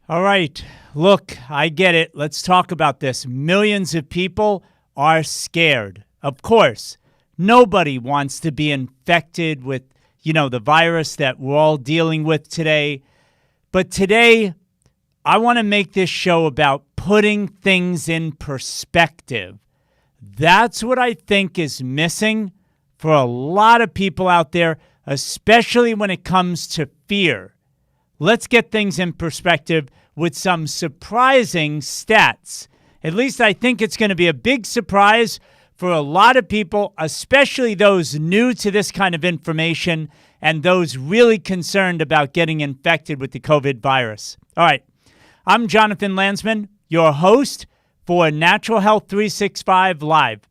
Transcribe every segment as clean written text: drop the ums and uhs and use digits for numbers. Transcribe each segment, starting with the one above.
All right. Look, I get it. Let's talk about this. Millions of people are scared. Of course, nobody wants to be infected with, the virus that we're all dealing with today. But today, I want to make this show about putting things in perspective. That's what I think is missing for a lot of people out there, especially when it comes to fear. Let's get things in perspective with some surprising stats. At least I think it's going to be a big surprise for a lot of people, especially those new to this kind of information and those really concerned about getting infected with the COVID virus. All right, I'm Jonathan Landsman, your host for Natural Health 365 Live.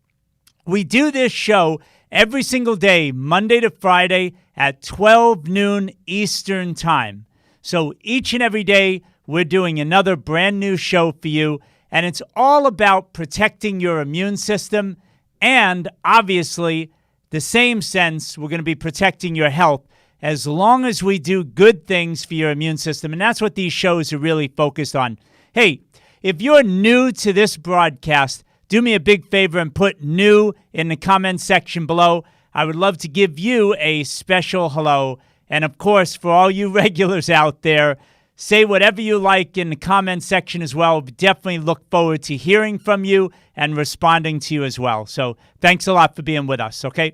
We do this show every single day, Monday to Friday at 12 noon Eastern Time. So each and every day, we're doing another brand new show for you, and it's all about protecting your immune system and, obviously, the same sense, we're going to be protecting your health as long as we do good things for your immune system, and that's what these shows are really focused on. Hey, if you're new to this broadcast, do me a big favor and put new in the comments section below. I would love to give you a special hello. And of course, for all you regulars out there, say whatever you like in the comments section as well. We definitely look forward to hearing from you and responding to you as well. So thanks a lot for being with us, okay?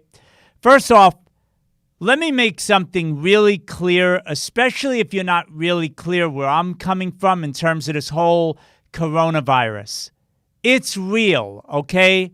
First off, let me make something really clear, especially if you're not really clear where I'm coming from in terms of this whole coronavirus. It's real, okay?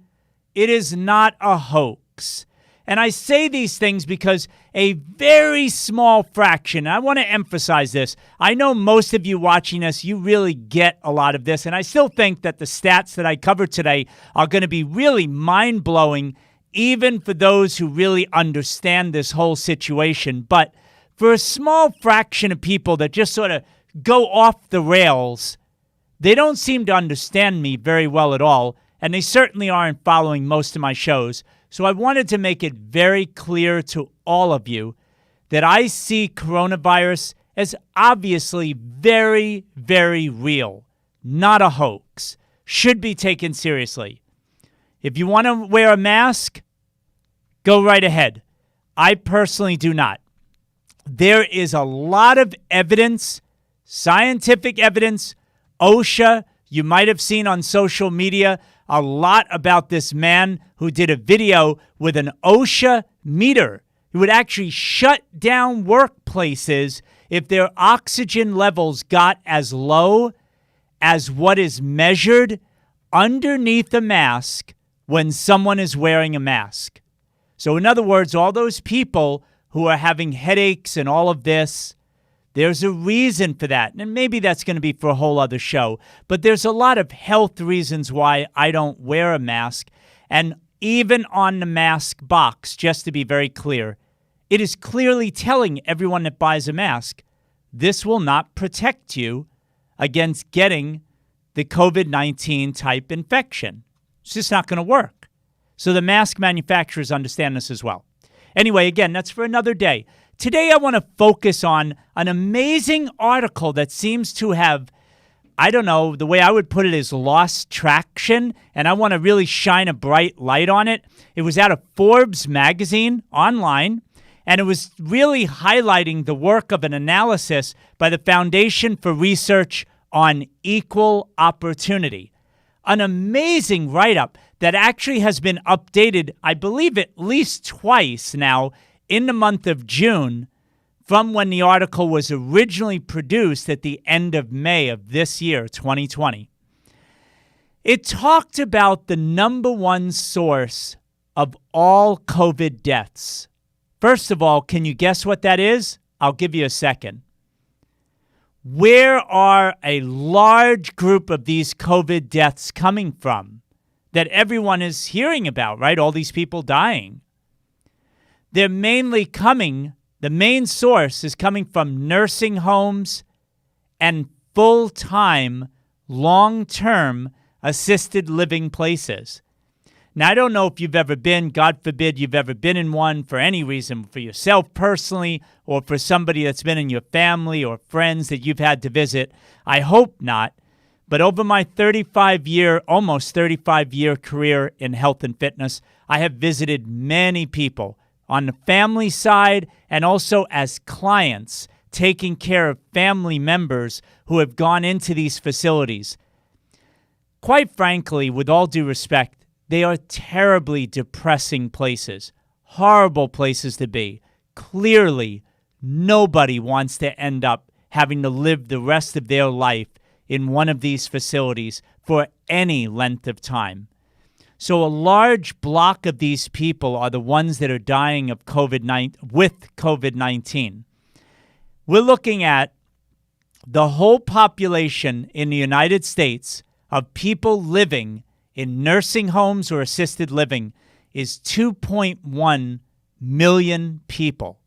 It is not a hoax. And I say these things because a very small fraction, I want to emphasize this. I know most of you watching us, you really get a lot of this. And I still think that the stats that I cover today are going to be really mind-blowing, even for those who really understand this whole situation. But for a small fraction of people that just sort of go off the rails, they don't seem to understand me very well at all. And they certainly aren't following most of my shows. So I wanted to make it very clear to all of you that I see coronavirus as obviously very, very real, not a hoax, should be taken seriously. If you want to wear a mask, go right ahead. I personally do not. There is a lot of evidence, scientific evidence, OSHA, you might have seen on social media, a lot about this man who did a video with an OSHA meter. He would actually shut down workplaces if their oxygen levels got as low as what is measured underneath a mask when someone is wearing a mask. So in other words, all those people who are having headaches and all of this, there's a reason for that. And maybe that's going to be for a whole other show. But there's a lot of health reasons why I don't wear a mask. And even on the mask box, just to be very clear, it is clearly telling everyone that buys a mask, this will not protect you against getting the COVID-19 type infection. It's just not going to work. So the mask manufacturers understand this as well. Anyway, again, that's for another day. Today, I want to focus on an amazing article that seems to have, I don't know, the way I would put it is lost traction, and I want to really shine a bright light on it. It was out of Forbes magazine online, and it was really highlighting the work of an analysis by the Foundation for Research on Equal Opportunity. An amazing write-up that actually has been updated, I believe, at least twice now, in the month of June from when the article was originally produced at the end of May of this year, 2020. It talked about the number one source of all COVID deaths. First of all, can you guess what that is? I'll give you a second. Where are a large group of these COVID deaths coming from that everyone is hearing about, right? All these people dying. They're mainly coming, the main source is coming from nursing homes and full-time, long-term assisted living places. Now, I don't know if you've ever been, God forbid you've ever been in one for any reason, for yourself personally, or for somebody that's been in your family or friends that you've had to visit. I hope not. But over my almost 35-year career in health and fitness, I have visited many people on the family side and also as clients taking care of family members who have gone into these facilities. Quite frankly, with all due respect, they are terribly depressing places, horrible places to be. Clearly, nobody wants to end up having to live the rest of their life in one of these facilities for any length of time. So a large block of these people are the ones that are dying of COVID-19. We're looking at the whole population in the United States of people living in nursing homes or assisted living is 2.1 million people.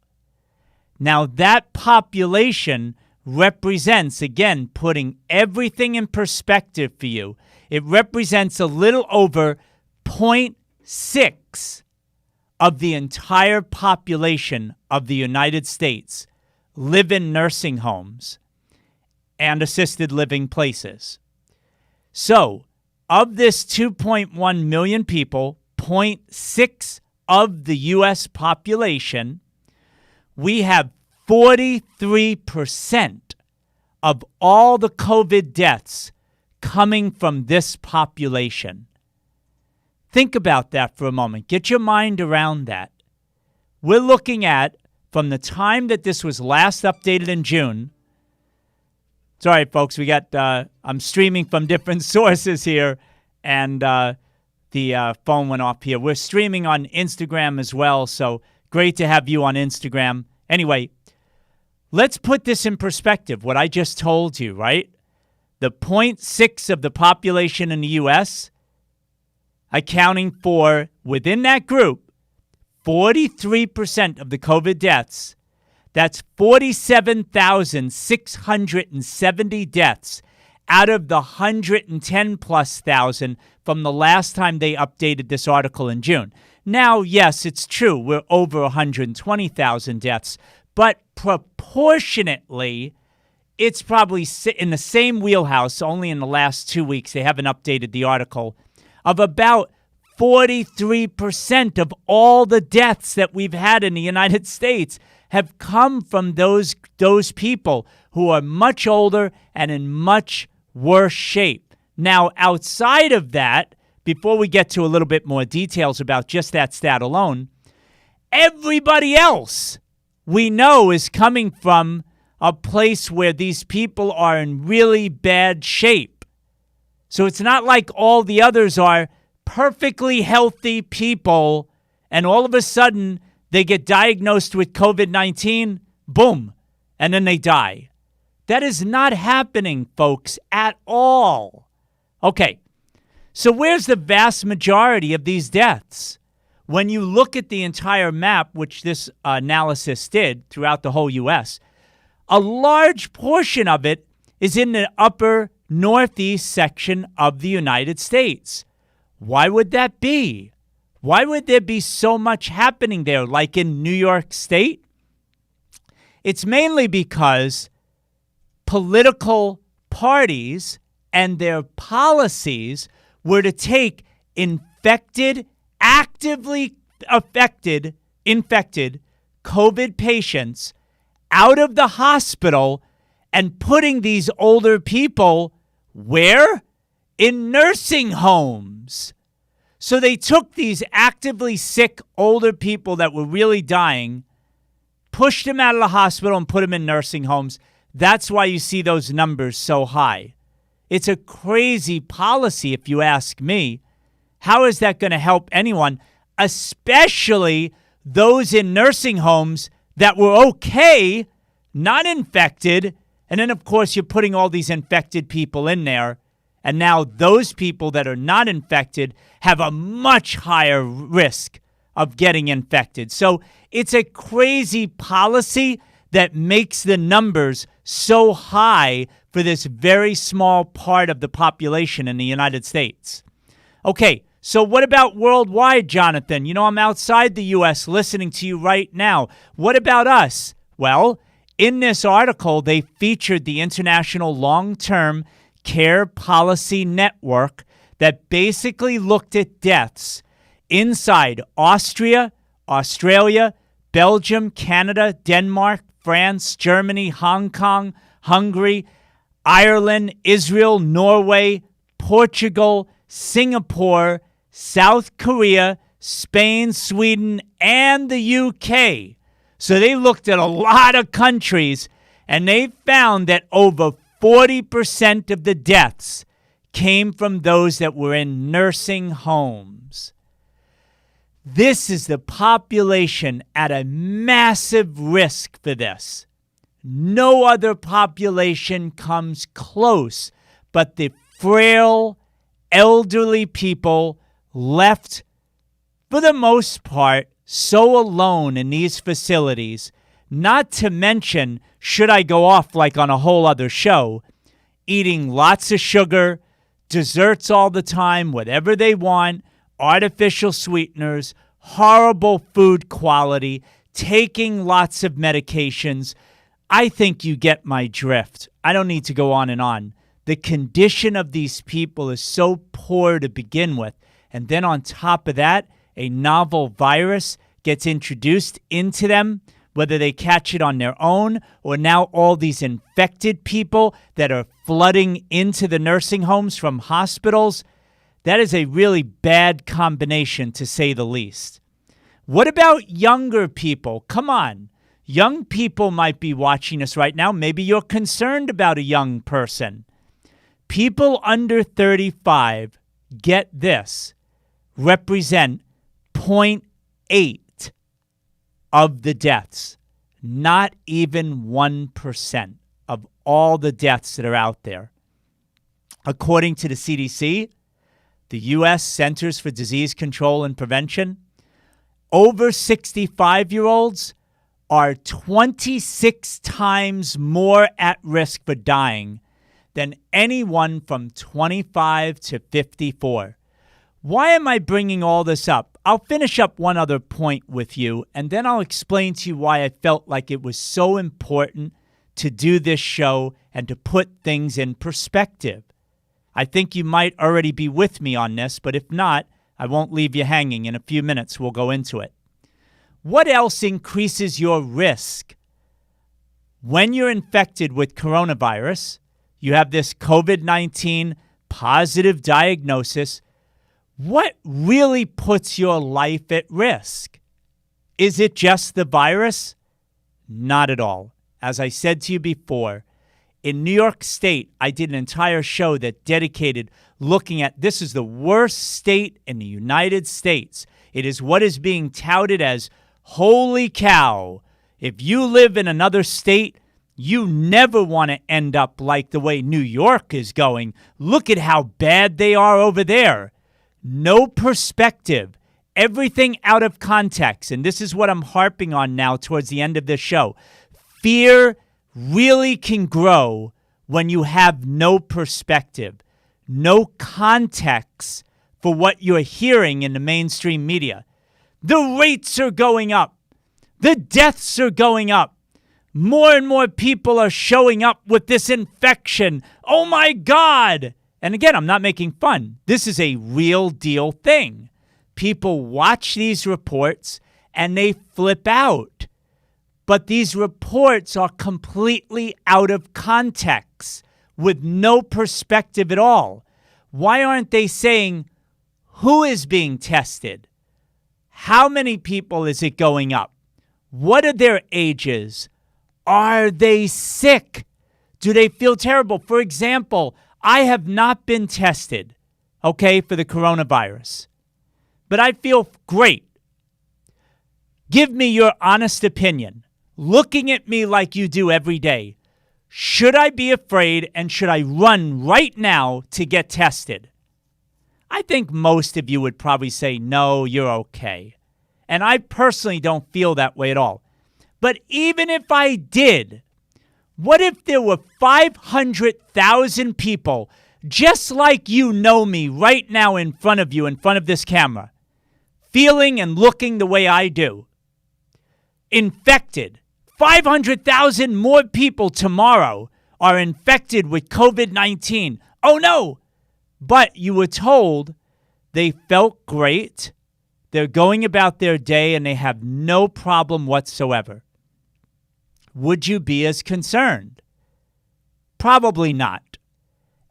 Now, that population represents, again, putting everything in perspective for you, it represents a little over 0.6 of the entire population of the United States live in nursing homes and assisted living places. So, of this 2.1 million people, 0.6 of the U.S. population, we have 43% of all the COVID deaths coming from this population. Think about that for a moment. Get your mind around that. We're looking at, from the time that this was last updated in June, sorry, folks, I'm streaming from different sources here, and the phone went off here. We're streaming on Instagram as well, so great to have you on Instagram. Anyway, let's put this in perspective, what I just told you, right? The 0.6 of the population in the U.S. accounting for, within that group, 43% of the COVID deaths. That's 47,670 deaths out of the 110+ thousand from the last time they updated this article in June. Now, yes, it's true, we're over 120,000 deaths, but proportionately, it's probably in the same wheelhouse, only in the last 2 weeks, they haven't updated the article, of about 43% of all the deaths that we've had in the United States have come from those people who are much older and in much worse shape. Now, outside of that, before we get to a little bit more details about just that stat alone, everybody else we know is coming from a place where these people are in really bad shape. So it's not like all the others are perfectly healthy people and all of a sudden they get diagnosed with COVID-19, boom, and then they die. That is not happening, folks, at all. Okay, so where's the vast majority of these deaths? When you look at the entire map, which this analysis did throughout the whole U.S., a large portion of it is in the upper northeast section of the United States. Why would that be? Why would there be so much happening there, like in New York State? It's mainly because political parties and their policies were to take actively infected COVID patients out of the hospital and putting these older people where? In nursing homes. So they took these actively sick older people that were really dying, pushed them out of the hospital and put them in nursing homes. That's why you see those numbers so high. It's a crazy policy, if you ask me. How is that going to help anyone, especially those in nursing homes that were okay, not infected, and then, of course, you're putting all these infected people in there, and now those people that are not infected have a much higher risk of getting infected. So it's a crazy policy that makes the numbers so high for this very small part of the population in the United States. Okay, So what about worldwide, Jonathan? You know, I'm outside the U.S. listening to you right now. What about us? Well, in this article, they featured the International Long-Term Care Policy Network that basically looked at deaths inside Austria, Australia, Belgium, Canada, Denmark, France, Germany, Hong Kong, Hungary, Ireland, Israel, Norway, Portugal, Singapore, South Korea, Spain, Sweden, and the UK. So they looked at a lot of countries, and they found that over 40% of the deaths came from those that were in nursing homes. This is the population at a massive risk for this. No other population comes close but the frail, elderly people left, for the most part, so alone in these facilities, not to mention, should I go off like on a whole other show, eating lots of sugar, desserts all the time, whatever they want, artificial sweeteners, horrible food quality, taking lots of medications. I think you get my drift. I don't need to go on and on. The condition of these people is so poor to begin with. And then on top of that, a novel virus gets introduced into them, whether they catch it on their own or now all these infected people that are flooding into the nursing homes from hospitals. That is a really bad combination, to say the least. What about younger people? Come on. Young people might be watching us right now. Maybe you're concerned about a young person. People under 35, get this, represent 0.8 of the deaths. Not even 1% of all the deaths that are out there. According to the CDC, the U.S. Centers for Disease Control and Prevention, over 65-year-olds are 26 times more at risk for dying than anyone from 25 to 54. Why am I bringing all this up? I'll finish up one other point with you, and then I'll explain to you why I felt like it was so important to do this show and to put things in perspective. I think you might already be with me on this, but if not, I won't leave you hanging. In a few minutes, we'll go into it. What else increases your risk? When you're infected with coronavirus, you have this COVID-19 positive diagnosis. What really puts your life at risk? Is it just the virus? Not at all. As I said to you before, in New York State, I did an entire show that dedicated looking at this is the worst state in the United States. It is what is being touted as holy cow. If you live in another state, you never want to end up like the way New York is going. Look at how bad they are over there. No perspective. Everything out of context. And this is what I'm harping on now towards the end of this show. Fear really can grow when you have no perspective, no context for what you're hearing in the mainstream media. The rates are going up. The deaths are going up. More and more people are showing up with this infection. Oh my God. And again, I'm not making fun. This is a real deal thing. People watch these reports and they flip out. But these reports are completely out of context with no perspective at all. Why aren't they saying who is being tested? How many people is it going up? What are their ages? Are they sick? Do they feel terrible? For example, I have not been tested, okay, for the coronavirus, but I feel great. Give me your honest opinion. Looking at me like you do every day, should I be afraid and should I run right now to get tested? I think most of you would probably say, no, you're okay. And I personally don't feel that way at all. But even if I did, what if there were 500,000 people just like you know me right now in front of you, in front of this camera, feeling and looking the way I do, infected. 500,000 more people tomorrow are infected with COVID-19. Oh no! But you were told they felt great, they're going about their day, and they have no problem whatsoever. Would you be as concerned? Probably not.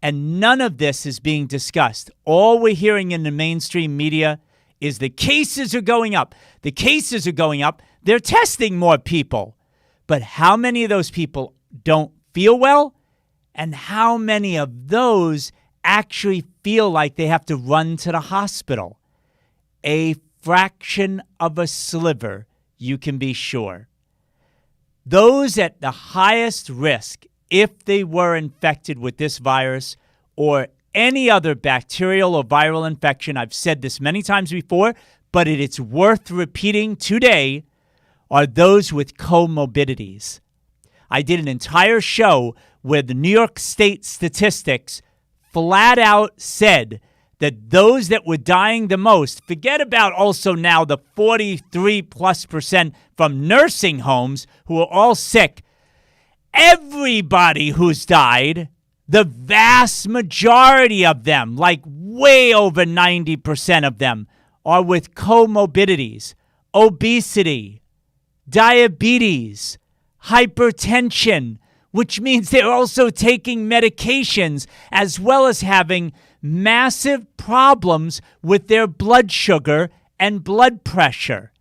And none of this is being discussed. All we're hearing in the mainstream media is the cases are going up. The cases are going up. They're testing more people. But how many of those people don't feel well? And how many of those actually feel like they have to run to the hospital? A fraction of a sliver, you can be sure. Those at the highest risk, if they were infected with this virus or any other bacterial or viral infection, I've said this many times before, but it's worth repeating today, are those with comorbidities. I did an entire show where the New York State statistics flat out said that those that were dying the most, forget about also now the 43+% from nursing homes who are all sick. Everybody who's died, the vast majority of them, like way over 90% of them, are with comorbidities, obesity, diabetes, hypertension, which means they're also taking medications as well as having massive problems with their blood sugar and blood pressure.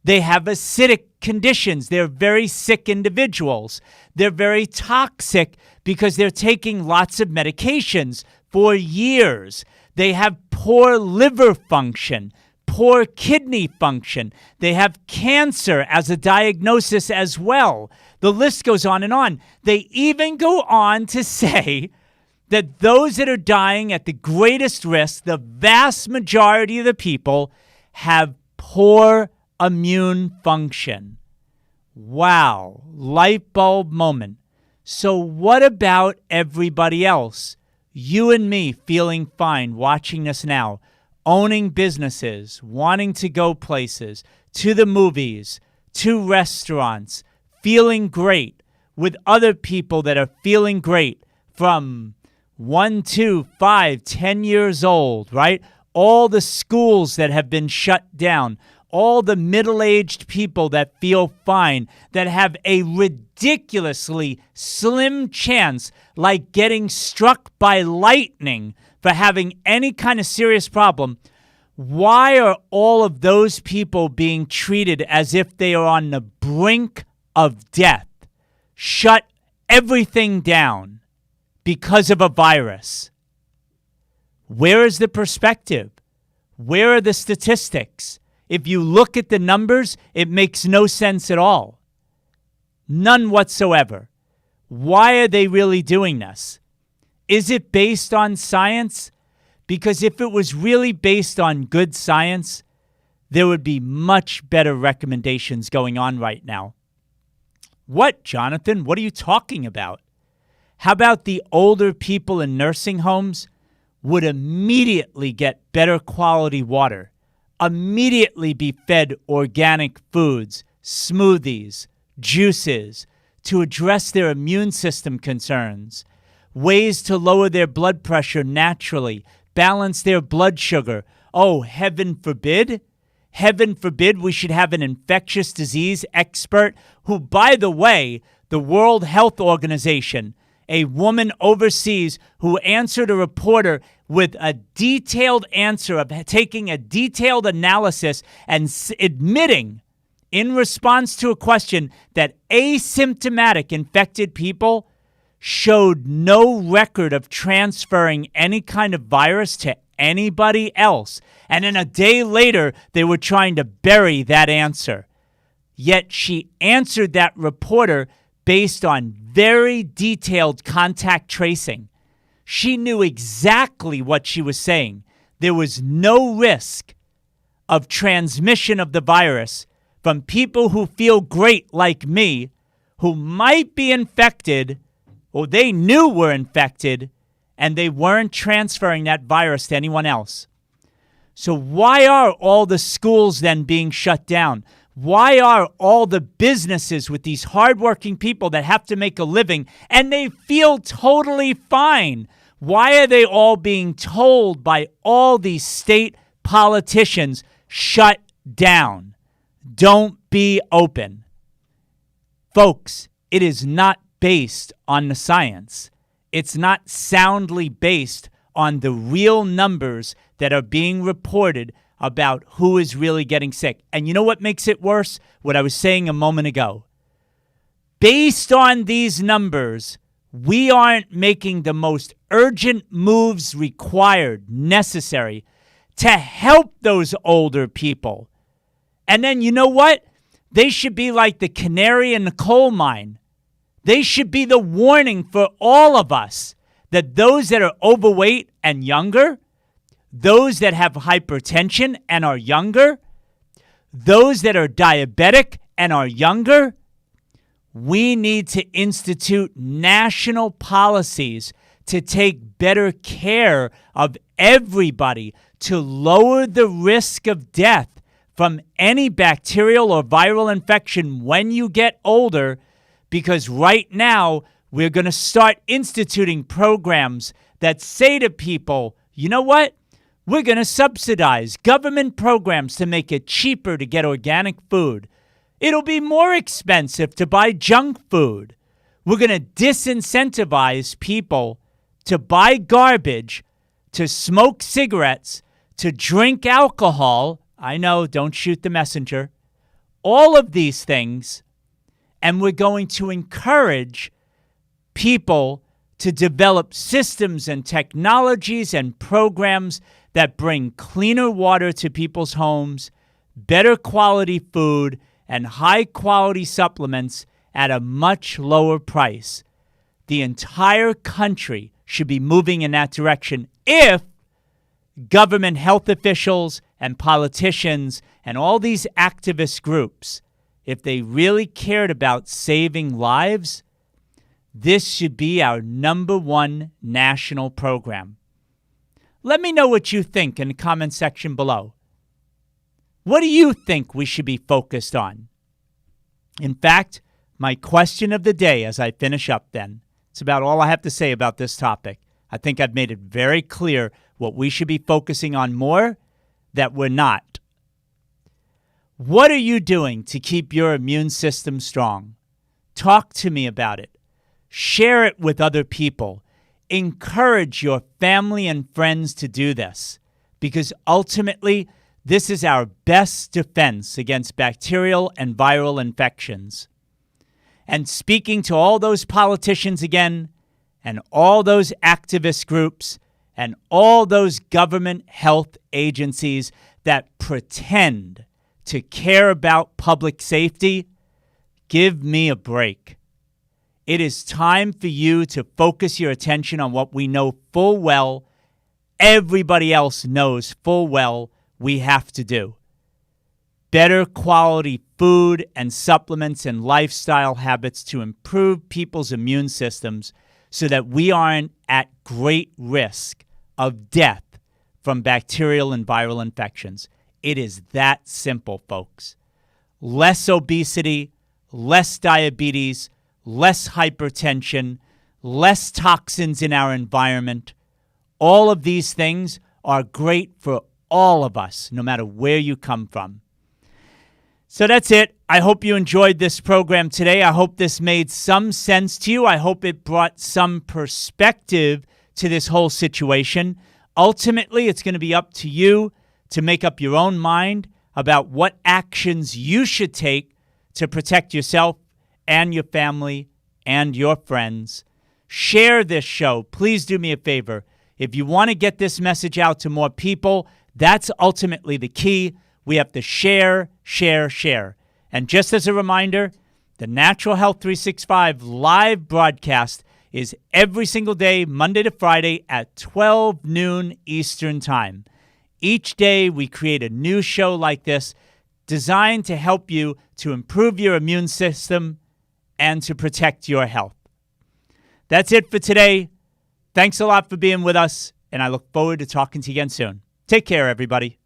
They have acidic conditions. They're very sick individuals. They're very toxic because they're taking lots of medications for years. They have poor liver function, poor kidney function. They have cancer as a diagnosis as well. The list goes on and on. They even go on to say that those that are dying at the greatest risk, the vast majority of the people, have poor immune function. Wow, light bulb moment. So what about everybody else? You and me feeling fine, watching this now, owning businesses, wanting to go places, to the movies, to restaurants, feeling great with other people that are feeling great from 1, 2, 5, 10 years old, right? All the schools that have been shut down, all the middle-aged people that feel fine, that have a ridiculously slim chance, like getting struck by lightning for having any kind of serious problem. Why are all of those people being treated as if they are on the brink of death? Shut everything down because of a virus. Where is the perspective? Where are the statistics? If you look at the numbers, it makes no sense at all. None whatsoever. Why are they really doing this? Is it based on science? Because if it was really based on good science, there would be much better recommendations going on right now. What, Jonathan? What are you talking about? How about the older people in nursing homes would immediately get better quality water, immediately be fed organic foods, smoothies, juices to address their immune system concerns, ways to lower their blood pressure naturally, balance their blood sugar. Oh, heaven forbid. Heaven forbid we should have an infectious disease expert who, by the way, the World Health Organization, a woman overseas who answered a reporter with a detailed answer of taking a detailed analysis and admitting in response to a question that asymptomatic infected people showed no record of transferring any kind of virus to anybody else. And then a day later, they were trying to bury that answer. Yet she answered that reporter based on very detailed contact tracing. She knew exactly what she was saying. There was no risk of transmission of the virus from people who feel great like me, who might be infected, or they knew were infected, and they weren't transferring that virus to anyone else. So why are all the schools then being shut down? Why are all the businesses with these hardworking people that have to make a living and they feel totally fine? Why are they all being told by all these state politicians, shut down? Don't be open. Folks, it is not based on the science. It's not soundly based on the real numbers that are being reported about who is really getting sick. And you know what makes it worse? What I was saying a moment ago. Based on these numbers, we aren't making the most urgent moves required, necessary, to help those older people. And then you know what? They should be like the canary in the coal mine. They should be the warning for all of us that those that are overweight and younger, those that have hypertension and are younger, those that are diabetic and are younger, we need to institute national policies to take better care of everybody to lower the risk of death from any bacterial or viral infection when you get older, because right now we're going to start instituting programs that say to people, you know what? We're going to subsidize government programs to make it cheaper to get organic food. It'll be more expensive to buy junk food. We're going to disincentivize people to buy garbage, to smoke cigarettes, to drink alcohol. I know, don't shoot the messenger. All of these things. And we're going to encourage people to develop systems and technologies and programs that bring cleaner water to people's homes, better quality food, and high quality supplements at a much lower price. The entire country should be moving in that direction if government health officials and politicians and all these activist groups, if they really cared about saving lives, this should be our number one national program. Let me know what you think in the comment section below. What do you think we should be focused on? In fact, my question of the day as I finish up then, it's about all I have to say about this topic. I think I've made it very clear what we should be focusing on more, that we're not. What are you doing to keep your immune system strong? Talk to me about it. Share it with other people. Encourage your family and friends to do this, because ultimately, this is our best defense against bacterial and viral infections. And speaking to all those politicians again, and all those activist groups, and all those government health agencies that pretend to care about public safety, give me a break. It is time for you to focus your attention on what we know full well, everybody else knows full well we have to do. Better quality food and supplements and lifestyle habits to improve people's immune systems so that we aren't at great risk of death from bacterial and viral infections. It is that simple, folks. Less obesity, less diabetes, less hypertension, less toxins in our environment. All of these things are great for all of us, no matter where you come from. So that's it. I hope you enjoyed this program today. I hope this made some sense to you. I hope it brought some perspective to this whole situation. Ultimately, it's going to be up to you to make up your own mind about what actions you should take to protect yourself and your family and your friends. Share this show. Please do me a favor. If you want to get this message out to more people, that's ultimately the key. We have to share, share, share. And just as a reminder, the Natural Health 365 live broadcast is every single day, Monday to Friday at 12 noon Eastern Time. Each day, we create a new show like this designed to help you to improve your immune system and to protect your health. That's it for today. Thanks a lot for being with us, and I look forward to talking to you again soon. Take care, everybody.